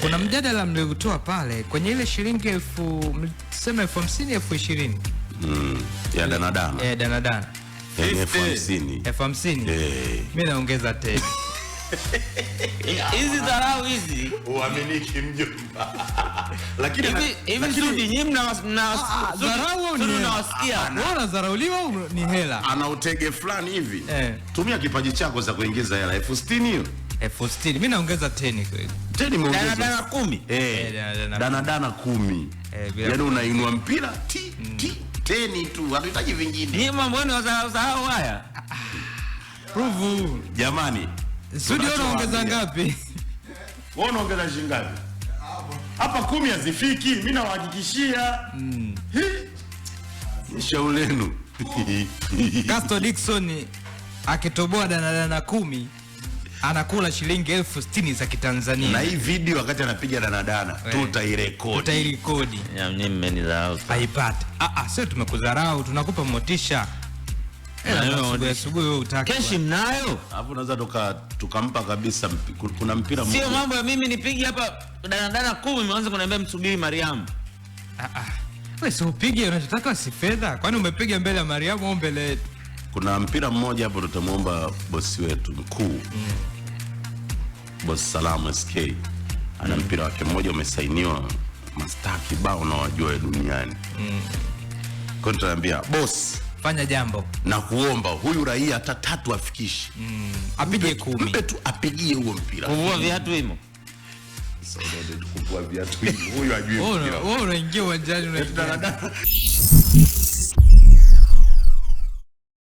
Kuna mjadala mliotoa pale kwenye ile shilingi tuseme 50,000 20,000 ya danadana. Danadana 50,000. Mimi naongeza 10. Hizi dharau hizi Uaminiki mjomba. Lakini Sudi nyinyi dharau ni unawasikia. Bora dharauliwa ni hela. Ana utege fulani hivi. Tumia kipaji chako za kuingiza hela 60,000 hiyo. 60,000. Mimi naongeza 10 kweli. 10 muongeza. Danadana 10. Danadana 10. Yaani unainua mpira 10 tu. Hatuhitaji vingine. Ni mambo yenu wasahau haya. Prove. Jamani. Sudi unaongeza ngapi? Wewe unaongeza shilingi ngapi? Hapa 10 hazifiki, mimi nawahakikishia. Ni shauri lenu. Castro Dickson akitoboa danadana 10 anakula shilingi 60,000 za Kitanzania. Na hii video wakati anapiga danadana tutairekodi. Ya mimi mmenidharau. Haipati. Sio tumekudharau, tunakupa motisha. Asubuhi wewe utaki. Keshi mnayo? Hapo unaweza tukampa kabisa kuna mpira mmoja. Sio mambo ya mimi nipige hapa danadana 10 mwanzo kuniambia msubiri Mariam. Wewe sio upige unachotaka si fedha. Kwani umepiga mbele ya Mariam au mbele yetu? Kuna mpira mmoja hapo tutamuomba bosi wetu mkuu. Boss Salamu SK. Ana mpira wake mmoja umesainiwa mastaa kibao na wajua duniani. Kwa nini tunaambia boss fanya jambo na kuomba huyu raia hata 3 afikishi. Apige 10. Mpe tu apigie huo mpira. Kuvua viatu himo. Sasa ndio tukuvua viatu himo. Huyu ajui mpira. Wewe unaingia uwanjani unaitana.